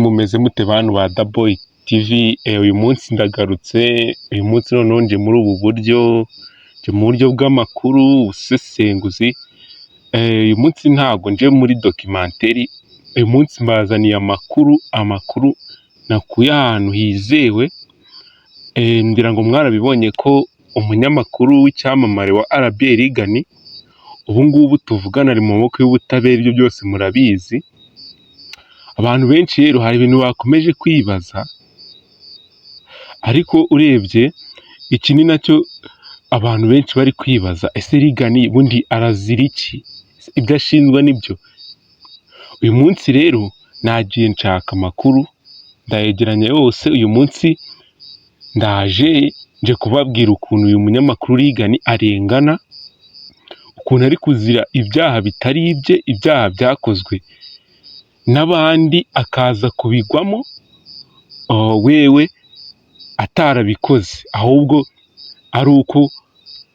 Mumeze mute bantu ba Daboy TV? Uyu munsi ndagarutse, uyu munsi noneho nje muri ubu buryo, nje mu buryo bw'amakuru, ubusesenguzi. Uyu munsi ntabwo nje muri documentary, uyu munsi mbazaniye amakuru nakuye ahantu hizewe. Ngira ngo mwarabibonye ko umunyamakuru w'icyamamare wa RBA Regan ubu ngubu tuvugana ari mu maboko y'ubutabera, ibyo byose murabizi. Abantu benshi rero hari ibintu bakomeje kwibaza, ariko urebye iki ni nacyo abantu benshi bari kwibaza, ese Regan ubundi arazira iki? Ibyo ashinjwa nibyo? Uyu munsi rero nagiye nshaka amakuru ndayegeranya yose. Uyu munsi ndaje nje kubabwira ukuntu uyu munyamakuru Regan arengana, ukuntu ari kuzira ibyaha bitari ibye, ibyaha byakozwe n'abandi akaza kubigwamo wewe atarabikoze, ahubwo ari uko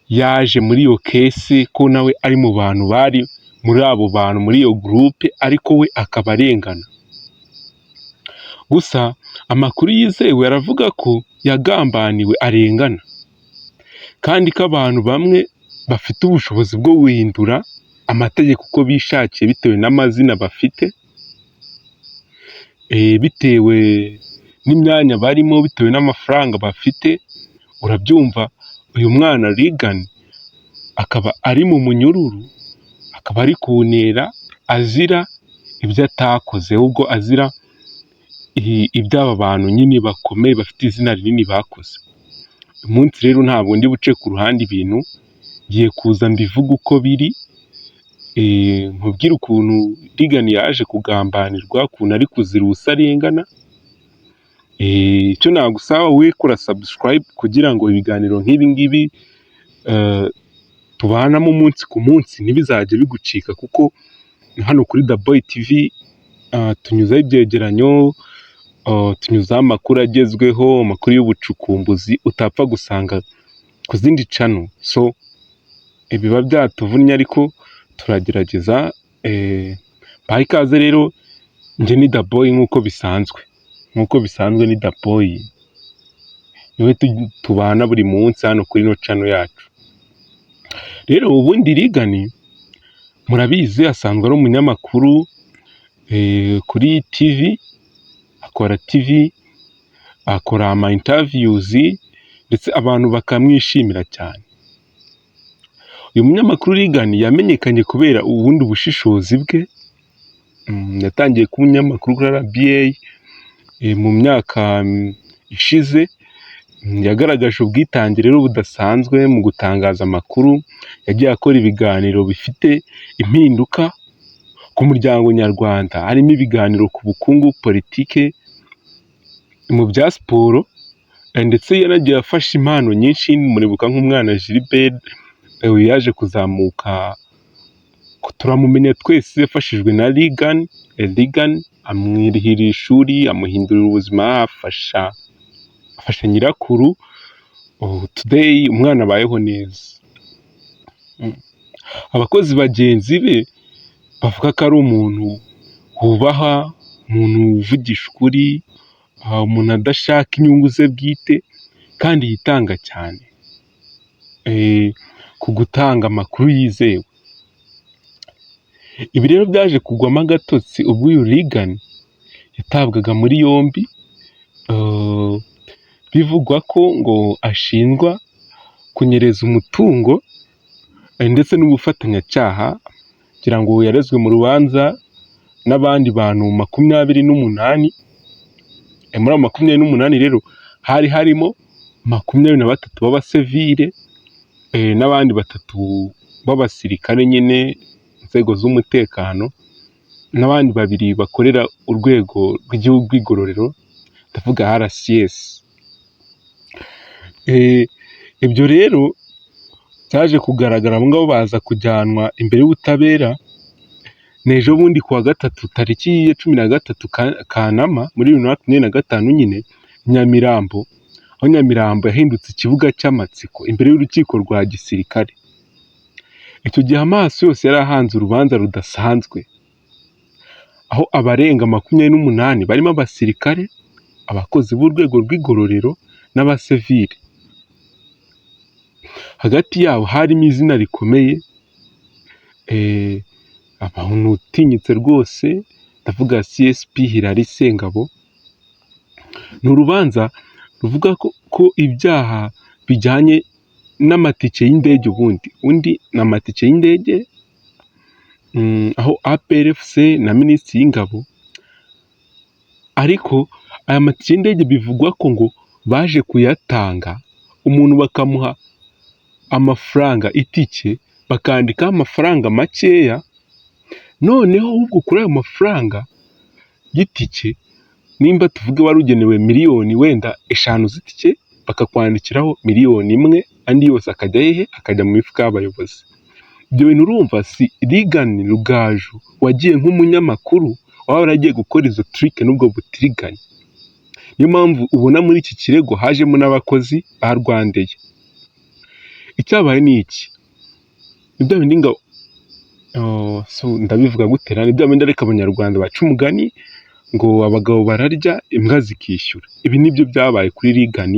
yaje muri iyo kesi, ko nawe ari mu bantu bari muri abo bantu muri iyo groupe, ariko we akaba arengana. Gusa amakuru yizewe aravuga ko yagambaniwe, arengana, kandi ko abantu bamwe bafite ubushobozi bwo guhindura amategeko uko bishakiye bitewe n'amazina bafite, bitewe n'imyanya barimo, bitewe n'amafaranga bafite. Urabyumva, uyu mwana Regan akaba ari mu munyururu, akaba ari kuntera azira ibyo atakoze, ahubwo azira iby'aba bantu nyine bakomeye bafite izina rinini bakoze. Uyu munsi rero ntabwo ndi buce ku ruhande ibintu, ngiye kuza mbivuga uko biri, nkubwire ukuntu Regan yaje kugambanirwa, ukuntu ari kuzira ubusa arengana. Icyo nagusaba we kora subscribe kugira ngo ibiganiro nk'ibi ngibi tubanamo umunsi ku munsi ntibizajye bigucika, kuko hano kuri Daboy TV tunyuzaho ibyegeranyo, tunyuzaho amakuru agezweho, amakuru y'ubucukumbuzi utapfa gusanga ku zindi channel. So biba byatuvunnye ariko turagerageza. Baha ikaze rero, njye ni Daboy nk'uko bisanzwe ni Daboy, niwe tubana buri munsi hano kuri ino channel yacu. Rero ubundi Regan murabizi asanzwe ari umunyamakuru kuri TV, akora ama interviews ndetse abantu bakamwishimira cyane. Uyu munyamakuru Regan yamenyekanye kubera ubundi ubushishozi bwe. Yatangiye kuba umunyamakuru kuri RBA mu myaka ishize. Yagaragaje ubwitange rero budasanzwe mu gutangaza amakuru, yagiye akora ibiganiro bifite impinduka ku muryango nyarwanda, harimo ibiganiro ku bukungu, politike, mu bya siporo, ndetse yaragiye afasha impano nyinshi. Muribuka nk'umwana Gilbert yaje kuzamuka, turamumenya twese, yafashijwe na Regan amwirihira ishuri, amuhindurira ubuzima, afasha nyirakuru. Today umwana abayeho neza. Abakozi bagenzi be bavuga ko ari umuntu wubaha, umuntu uvugisha ukuri, umuntu adashaka inyungu ze bwite, kandi yitanga cyane ku gutanga amakuru yizewe. Ibi rero byaje kugwamo agatotsi ubwo uyu Regan yatabwaga muri yombi, bivugwa ko ngo ashinjwa kunyereza umutungo ndetse n'ubufatanyacyaha. Kugira ngo yarezwe mu rubanza n'abandi bantu 28. Muri abo 28 rero hari harimo 23 b'abasivile, n'abandi 3 b'abasirikare nyine inzego z'umutekano, n'abandi 2 bakorera urwego rw'igihugu rw'igororero, ndavuga RCS. Ibyo rero byaje kugaragara abo ngabo baza kujyanwa imbere y'ubutabera n'ejo bundi kuwa gatatu tariki ya 13 Kanama muri 2025 nyine Nyamirambo, aho Nyamirambo yahindutse ikibuga cy'amatsiko imbere y'urukiko rwa gisirikare. Icyo gihe amaso yose yari ahanze urubanza rudasanzwe, aho abarenga 28 barimo abasirikare, abakozi b'urwego rw'igororero n'abasivili. Hagati yabo harimo izina rikomeye, abantu utinyitse rwose, ndavuga CSP Hilary Sengabo. Ni urubanza ruvuga ko ibyaha bijyanye n'amatike y'indege, undi n'amatike y'indege, aho APRFC na Minisitiri y'Ingabo, ariko aya matike y'indege bivugwa ko ngo baje kuyatanga, umuntu bakamuha amafaranga itike, bakandikaho amafaranga makeya, noneho ahubwo kuri ayo mafaranga y'itike, nimba tuvuge wari ugenewe miliyoni wenda 5 z'itike, bakakwandikiraho 1 miliyoni, andi yose akajya hehe? Akajya mu mifuka y'abayobozi. Ibyo bintu urumva si Regan Rugaju wagiye nk'umunyamakuru waba waragiye gukora izo trick n'ubwo butiriganya? Niyo mpamvu ubona muri iki kirego hajemo n'abakozi ba Rwandair. Icyabaye ni iki? Ibyo bindi ngo ndabivuga gutera, nibyo bindi ariko abanyarwanda baca umugani ngo abagabo bararya imbwa zikishyura. Ibi nibyo byabaye kuri Regan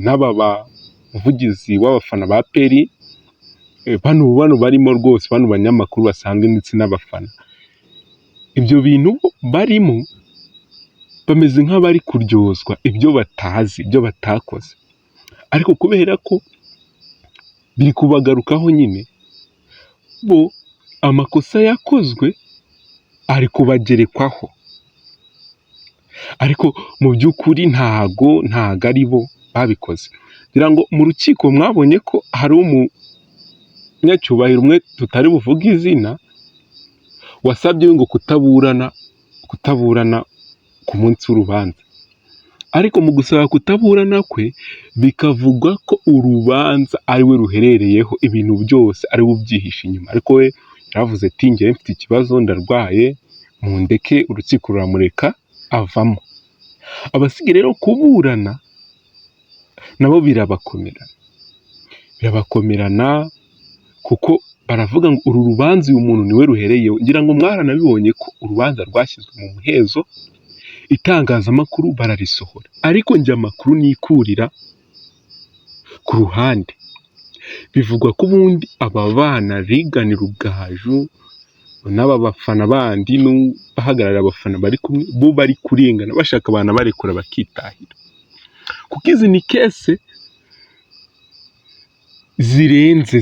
n'aba bavugizi w'abafana ba Peri, bano barimo rwose, bano banyamakuru basanzwe ndetse n'abafana. Ibyo bintu barimo bameze nk'abari kuryozwa ibyo batazi, ibyo batakoze, ariko kubera ko biri kubagarukaho nyine, bo amakosa yakozwe ari kubagerekwaho, ariko mu by'ukuri ntago ari bo babikoze. Ngira ngo mu rukiko mwabonye ko hari umunyacyubahiro umwe tutari buvuge izina, wasabye ngo kutaburana ku munsi w'urubanza, ariko mu gusaba kutaburana kwe bikavugwa ko urubanza ari we ruherereyeho, ibintu byose ari we ubyihishe inyuma. Ariko we yaravuze ati njyewe mfite ikibazo, ndarwaye, mundeke, urukiko ruramureka avamo. Abasigaye rero kuburana nabo birabakomerana kuko baravuga ngo uru rubanza uyu muntu niwe ruhereyeho. Ngira ngo mwaranabibonye ko urubanza rwashyizwe mu muhezo, itangazamakuru bararisohora, ariko njye amakuru nikurira ku ruhande bivugwa ko ubundi aba bana Regan Rugaju n'aba bafana bandi n'abahagararira abafana bari kumwe, bo bari kurengana bashaka abana barekura bakitahira, kuko izi ni kese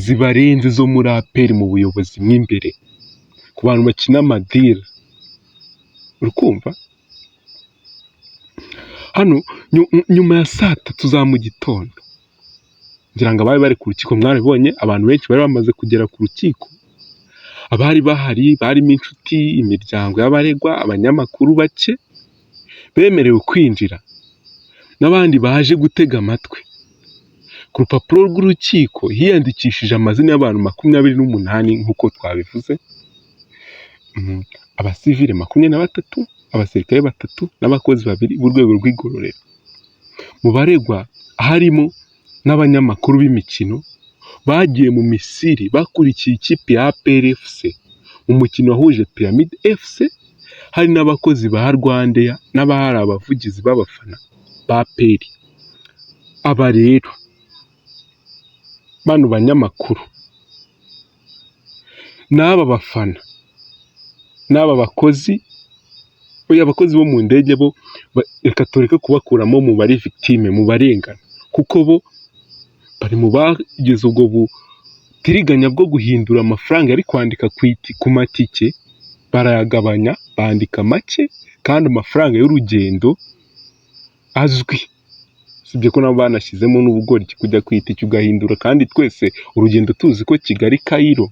zibarenze zo muri APR mu buyobozi mw'imbere, ku bantu bakina amadira. Urukumva hano nyuma ya 3:00 za mu gitondo, ngira ngo abari bari ku rukiko mwarabibonye, abantu benshi bari bamaze kugera ku rukiko, abari bahari barimo inshuti, imiryango y'abaregwa, abanyamakuru bake bemerewe kwinjira, n'abandi baje gutega amatwi. Ku rupapuro rw'urukiko hiyandikishije amazina y'abantu 28 nk'uko twabivuze, abasivile 23, abasirikare 3 n'abakozi 2 b'urwego rw'igororero. Mu baregwa harimo n'abanyamakuru b'imikino bagiye mu Misiri bakurikiye ikipe ya APRFC mu mukino wahuje Pyramid FC, hari n'abakozi ba Rwandair n'abahari abavugizi b'abafana ba Peri. Aba rero bano banyamakuru n'aba bafana n'aba bakozi, abakozi bo mu ndege bo reka tureke kubakuramo mu bari victime, mu barengana, kuko bo bari mu bagize ubwo butiriganya bwo guhindura amafaranga yari kwandika ku matike, barayagabanya bandika make, kandi amafaranga y'urugendo azwi. Sibye ko nabo banashyizemo n'ubugoryi kujya ku itike ugahindura, kandi twese urugendo tuzi ko Kigali Cairo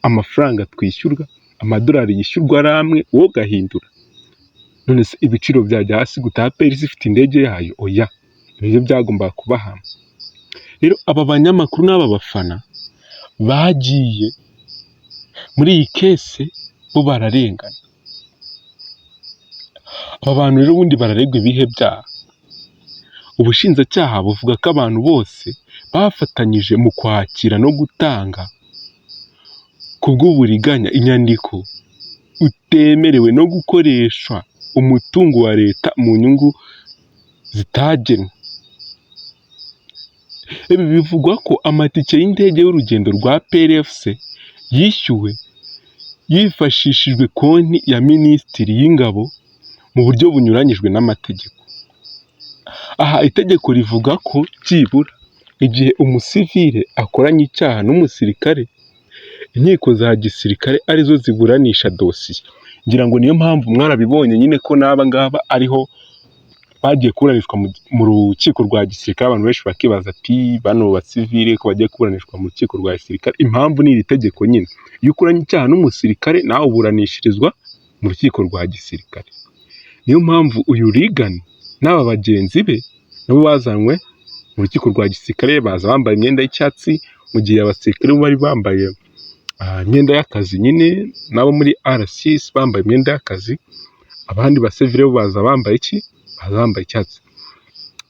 amafaranga twishyurwa, amadolari yishyurwa ari amwe, wowe ugahindura. None se ibiciro byajya hasi gutaha APR ifite indege yayo? Oya, ibyo byagombaga kubahama. Rero aba banyamakuru n'aba bafana bagiye muri iyi kese, bo bararengana. Aba bantu rero ubundi bararegwa ibihe byaha. Ubushinjacyaha buvuga ko abantu bose bafatanyije mu kwakira no gutanga ku bw'uburiganya inyandiko utemerewe no gukoresha umutungo wa leta mu nyungu zitagenwe. Ibi bivugwa ko amatike y'indege y'urugendo rwa PRFC yishyuwe yifashishijwe konti ya Minisitiri y'Ingabo mu buryo bunyuranyijwe n'amategeko. Aha itegeko rivuga ko byibura igihe umusivile akoranye icyaha n'umusirikare, inkiko za gisirikare arizo ziburanisha dosiye. Ngira ngo niyo mpamvu mwarabibonye nyine ko n'aba ngaba ariho bagiye kuburanishwa mu rukiko rwa gisirikare. Abantu benshi bakibaza ati bano basivile ko bagiye kuburanishwa mu rukiko rwa gisirikare, impamvu ni iri tegeko nyine. Iyo ukoranye icyaha n'umusirikare nawe uburanishirizwa mu rukiko rwa gisirikare. Niyo mpamvu uyu Reagan n'aba bagenzi be nabo bazanywe mu rukiko rwa gisirikare, baza bambaye imyenda y'icyatsi, mu gihe abasirikare bari bambaye imyenda y'akazi nyine, nabo muri RCS bambaye imyenda y'akazi, abandi basivile bo baza bambaye iki? Baza bambaye icyatsi.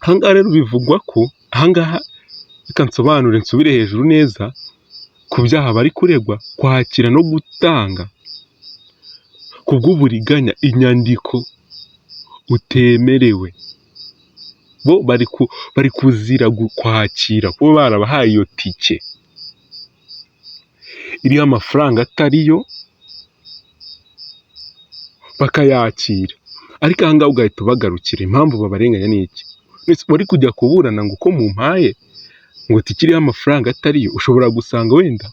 Ahangaha rero bivugwa ko ahangaha, reka nsobanure nsubire hejuru neza ku byaha bari kuregwa: kwakira no gutanga ku bw'uburiganya inyandiko utemerewe. Bo bari kuzira kwakira, kuba barabahaye iyo tike iriho amafaranga atariyo bakayakira, ariko ahangaha ugahita ubagarukira. Impamvu babarenganya ni iki? Wari kujya kuburana ngo uko mumpaye ngo tike iriho amafaranga atariyo, ushobora gusanga wenda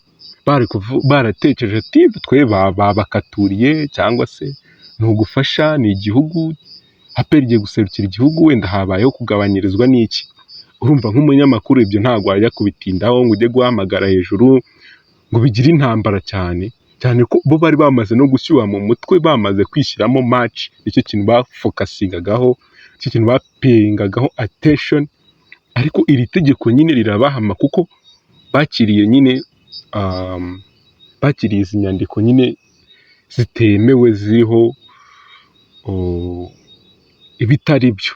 baratekereje ati twe babakaturiye, cyangwa se ni ugufasha, ni igihugu APR igiye guserukira igihugu, wenda habayeho kugabanyirizwa n'iki. Urumva nk'umunyamakuru ibyo ntabwo wajya kubitindaho ngo ujye guhamagara hejuru ngo bigire intambara cyane ko bo bari bamaze no gushyuha mu mutwe, bamaze kwishyiramo match. Nicyo kintu bafocusingagaho, nicyo kintu bapayingagaho attention. Ariko iri tegeko nyine rirabahama kuko bakiriye nyine bakiriye izi nyandiko nyine zitemewe, ziriho ibitari byo.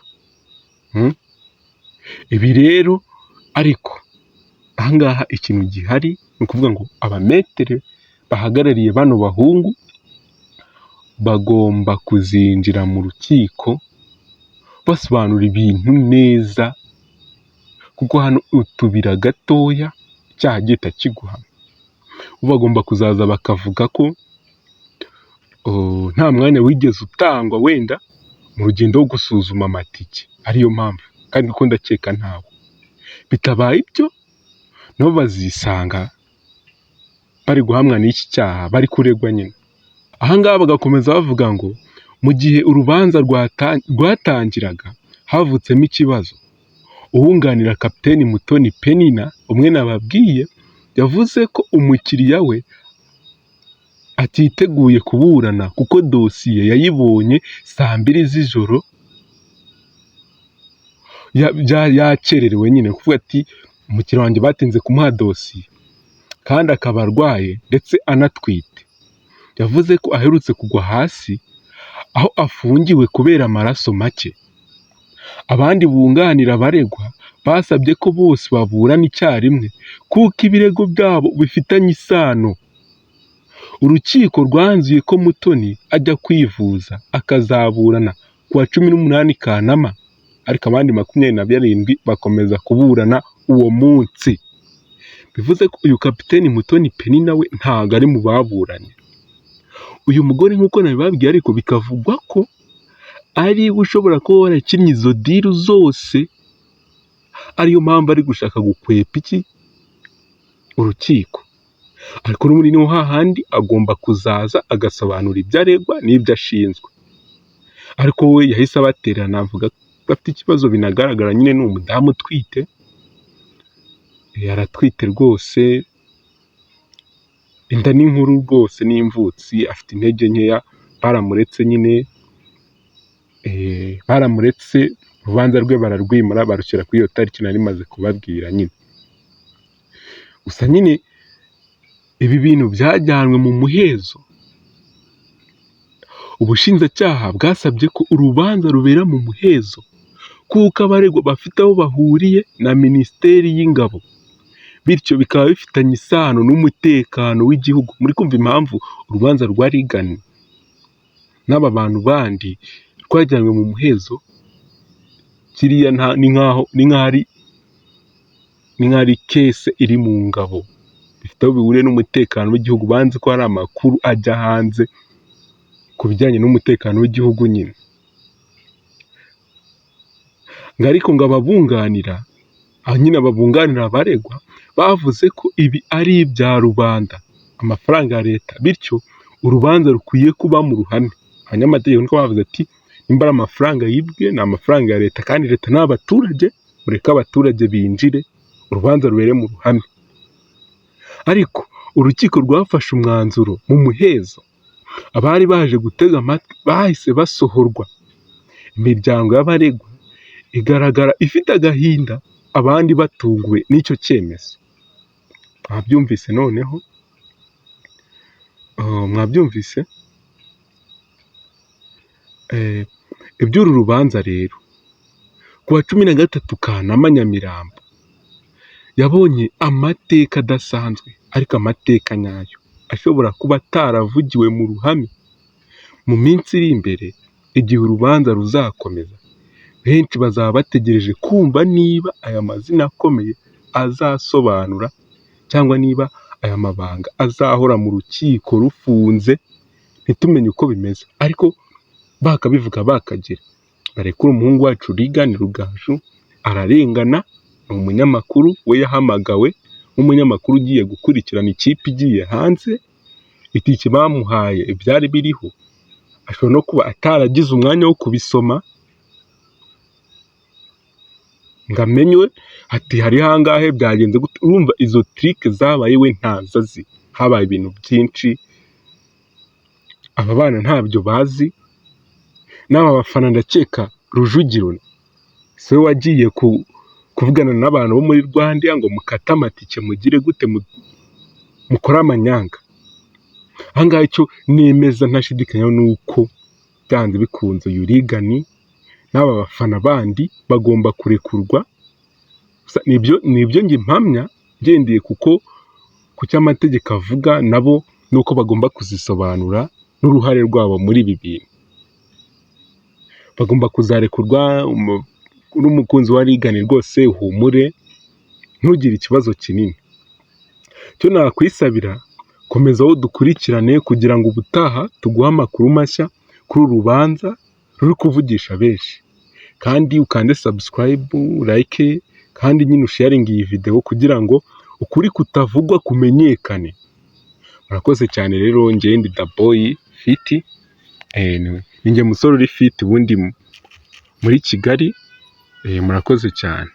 Ibi rero ariko ahangaha ikintu gihari ni ukuvuga ngo abametere bahagarariye bano bahungu bagomba kuzinjira mu rukiko basobanura ibintu neza, kuko hano utubira gatoya icyaha gihita kiguhama. Bagomba kuzaza bakavuga ko nta mwanya wigeze utangwa wenda mu rugendo rwo gusuzuma amatike, ariyo mpamvu, kandi ko ndakeka ntawe. Bitabaye ibyo nabo bazisanga bari guhamwa n'iki cyaha bari kuregwa nyine. Ahangaha bagakomeza bavuga ngo mu gihe urubanza rwatangiraga havutsemo ikibazo, uwunganira Kapiteni Mutoni Penina, umwe nababwiye, yavuze ko umukiriya we atiteguye kuburana kuko dosiye yayibonye saa 2 z'ijoro, yakererewe nyine, kuvuga ati umukiriya wanjye batinze kumuha dosiye kandi akaba arwaye ndetse anatwite. Yavuze ko aherutse kugwa hasi aho afungiwe kubera amaraso make. Abandi bunganira abaregwa basabye ko bose baburana icyarimwe kuko ibirego byabo bifitanye isano. Urukiko rwanzuye ko Mutoni ajya kwivuza akazaburana ku wa 18 Kanama, ariko abandi 27 bakomeza kuburana uwo munsi. Bivuze ko uyu Kapiteni Mutoni Penina we ntago ari mu baburanye. Uyu mugore nk'uko nabibabwiye, ariko bikavugwa ko ari ushobora kuba warakinnye izo diru zose, ariyo mpamvu ari gushaka gukwepa iki urukiko. Ariko n'ubundi niho hahandi agomba kuzaza agasobanura ibyo aregwa n'ibyo ashinzwe. Ariko we yahise abaterana, avuga ko afite ikibazo binagaragara nyine, ni umudamu utwite, yaratwite rwose, inda n'inkuru rwose n'imvutsi, afite intege nkeya, baramuretse nyine, baramuretse, urubanza rwe bararwimura barushyira kuri iyo tariki nari maze kubabwira nyine. Gusa nyine ibi bintu byajyanwe mu muhezo. Ubushinjacyaha bwasabye ko urubanza rubera mu muhezo kuko abaregwa bafite aho bahuriye na Minisiteri y'Ingabo, bityo bikaba bifitanye isano n'umutekano w'igihugu. Muri kumva impamvu urubanza rwa Reagan n'aba bantu bandi twajyanywe mu muhezo, kiriya ni nk'aho ari kese iri mu ngabo, bifite aho bihuriye n'umutekano w'igihugu, banzi ko hari amakuru ajya hanze ku bijyanye n'umutekano w'igihugu nyine. Ngo ariko ngo ababunganira abaregwa bavuze ko ibi ari ibya rubanda, amafaranga ya leta, bityo urubanza rukwiye kuba mu ruhame. Abanyamategeko niko bavuze ati nimba ari amafaranga yibwe ni amafaranga ya leta, kandi leta ni abaturage, mureke abaturage binjire, urubanza rubere mu ruhame. Ariko urukiko rwafashe umwanzuro mu muhezo, abari baje gutega amatwi bahise basohorwa. Imiryango y'abaregwa igaragara ifite agahinda, abandi batunguwe n'icyo cyemezo. Mwabyumvise noneho, mwabyumvise iby'uru rubanza rero. Ku wa 13 Kanama Nyamirambo yabonye amateka adasanzwe, ariko amateka nyayo ashobora kuba ataravugiwe mu ruhame. Mu minsi iri imbere, igihe urubanza ruzakomeza, benshi bazaba bategereje kumva niba aya mazina akomeye azasobanura, cyangwa niba aya mabanga azahora mu rukiko rufunze ntitumenye uko bimeze. Ariko bakabivuga bakagira, barekura umuhungu wacu Regan Rugaju, ararengana, ni umunyamakuru, we yahamagawe nk'umunyamakuru ugiye gukurikirana ikipe igiye hanze, itike bamuhaye ibyari biriho ashobora no kuba ataragize umwanya wo kubisoma ngo amenywe ati hari hangahe byagenze gute. Urumva izo trike zabaye we ntazazi, habaye ibintu byinshi aba bana ntabyo bazi. N'aba bafana ndakeka Rujugiro se wagiye kuvugana n'abantu bo muri Rwanda ngo mukate amatike mugire gute, mukora amanyanga. Ahangaha icyo nemeza ntashidikanya nuko byanze bikunze uyu Regan n'aba bafana bandi bagomba kurekurwa. Nibyo njye mpamya ngendeye ku cy'amategeko avuga, nabo nuko bagomba kuzisobanura n'uruhare rwabo muri ibi bintu. Bagomba kuzarekurwa. N'umukunzi wa Regan rwose humure, ntugire ikibazo kinini. Cyo nakwisabira, komeza aho dukurikirane kugira ngo ubutaha tuguhe amakuru mashya kuri uru rubanza ruri kuvugisha benshi. Kandi ukande subscribe, like, kandi nyine usharing iyi video kugira ngo ukuri kutavugwa kumenyekane. Murakoze cyane rero, njye ndi The Boy Fit, ninjye musore uri fit ubundi muri Kigali. Murakoze cyane.